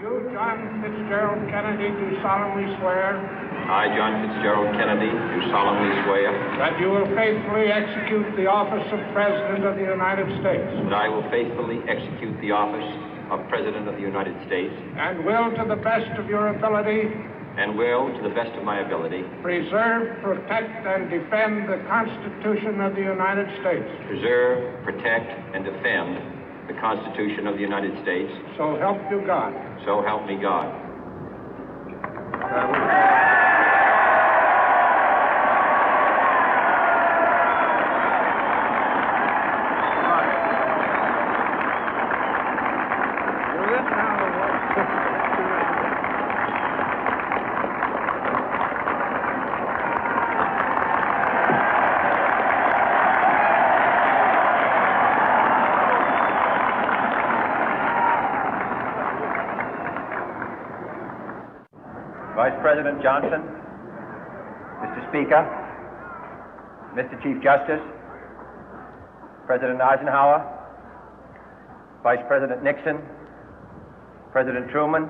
You, John Fitzgerald Kennedy, do solemnly swear. I, John Fitzgerald Kennedy, do solemnly swear. That you will faithfully execute the office of President of the United States. That I will faithfully execute the office of President of the United States. And will, to the best of your ability. And will, to the best of my ability. Preserve, protect, and defend the Constitution of the United States. Preserve, protect, and defend the Constitution of the United States. So help you God. So help me God. Vice President Johnson, Mr. Speaker, Mr. Chief Justice, President Eisenhower, Vice President Nixon, President Truman,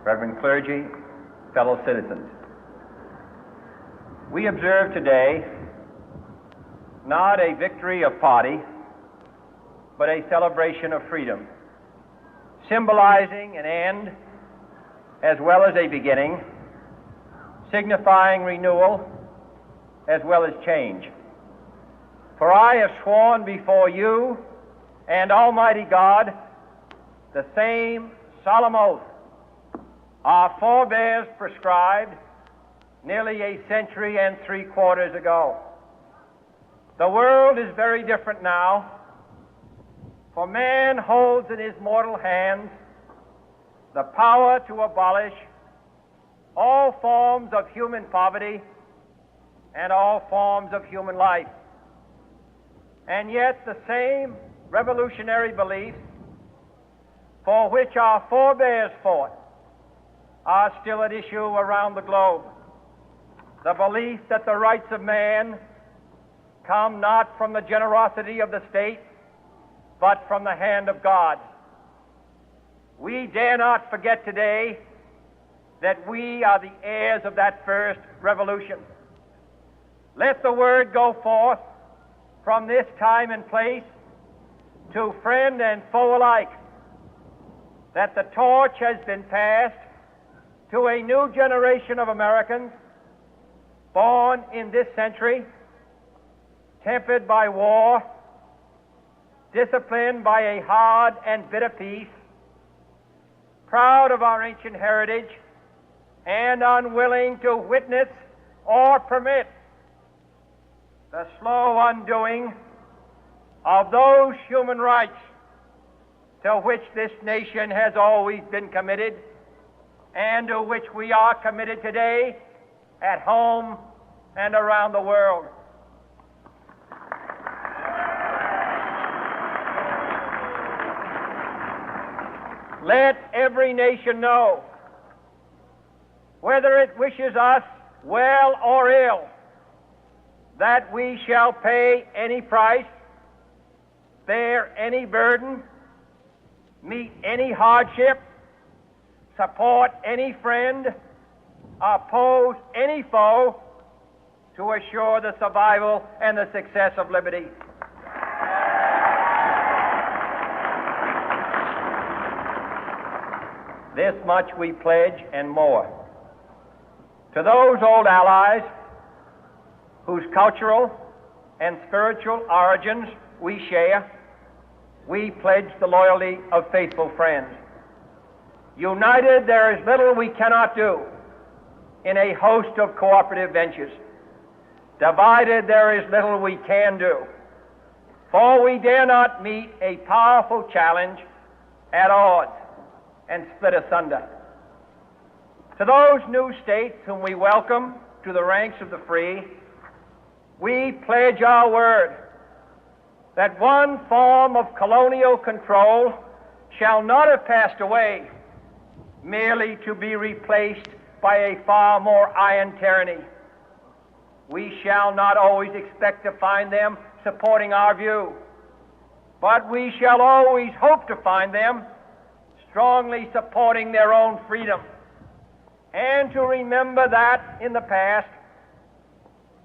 Reverend clergy, fellow citizens. We observe today not a victory of party, but a celebration of freedom, symbolizing an end as well as a beginning, signifying renewal as well as change. For I have sworn before you and Almighty God the same solemn oath our forebears prescribed nearly a century and 3/4 ago. The world is very different now, for man holds in his mortal hands the power to abolish all forms of human poverty and all forms of human life. And yet the same revolutionary beliefs for which our forebears fought are still at issue around the globe. The belief that the rights of man come not from the generosity of the state, but from the hand of God. We dare not forget today that we are the heirs of that first revolution. Let the word go forth from this time and place to friend and foe alike that the torch has been passed to a new generation of Americans born in this century, tempered by war, disciplined by a hard and bitter peace, proud of our ancient heritage, and unwilling to witness or permit the slow undoing of those human rights to which this nation has always been committed and to which we are committed today at home and around the world. Let every nation know, whether it wishes us well or ill, that we shall pay any price, bear any burden, meet any hardship, support any friend, oppose any foe to assure the survival and the success of liberty. This much we pledge and more. To those old allies whose cultural and spiritual origins we share, we pledge the loyalty of faithful friends. United, there is little we cannot do in a host of cooperative ventures. Divided, there is little we can do, for we dare not meet a powerful challenge at odds and split asunder. To those new states whom we welcome to the ranks of the free, we pledge our word that one form of colonial control shall not have passed away merely to be replaced by a far more iron tyranny. We shall not always expect to find them supporting our view, but we shall always hope to find them strongly supporting their own freedom, and to remember that in the past,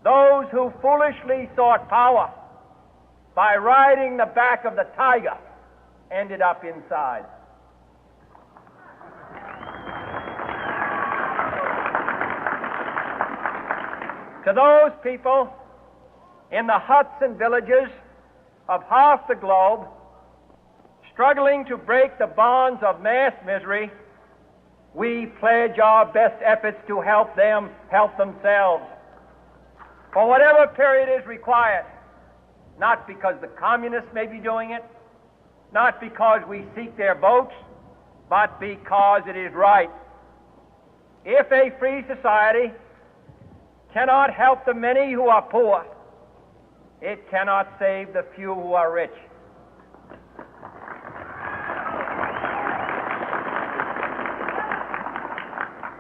those who foolishly sought power by riding the back of the tiger ended up inside. To those people in the huts and villages of half the globe struggling to break the bonds of mass misery, we pledge our best efforts to help them help themselves for whatever period is required, not because the communists may be doing it, not because we seek their votes, but because it is right. If a free society cannot help the many who are poor, it cannot save the few who are rich.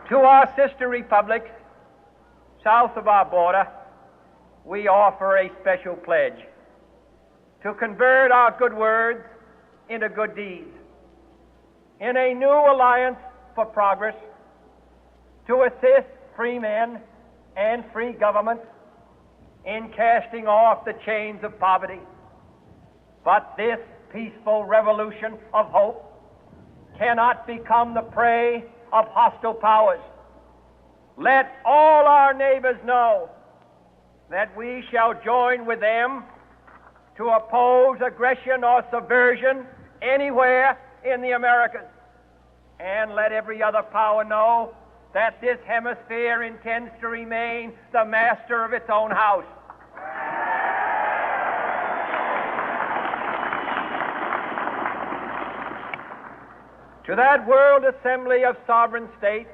To our sister republics south of our border, we offer a special pledge to convert our good words into good deeds, in a new alliance for progress, to assist free men and free governments in casting off the chains of poverty. But this peaceful revolution of hope cannot become the prey of hostile powers. Let all our neighbors know that we shall join with them to oppose aggression or subversion anywhere in the Americas. And let every other power know that this hemisphere intends to remain the master of its own house. To that World Assembly of Sovereign States,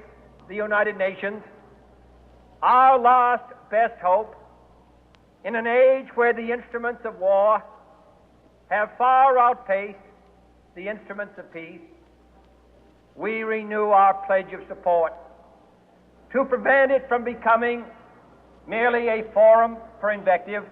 the United Nations, our last best hope, in an age where the instruments of war have far outpaced the instruments of peace, we renew our pledge of support to prevent it from becoming merely a forum for invective,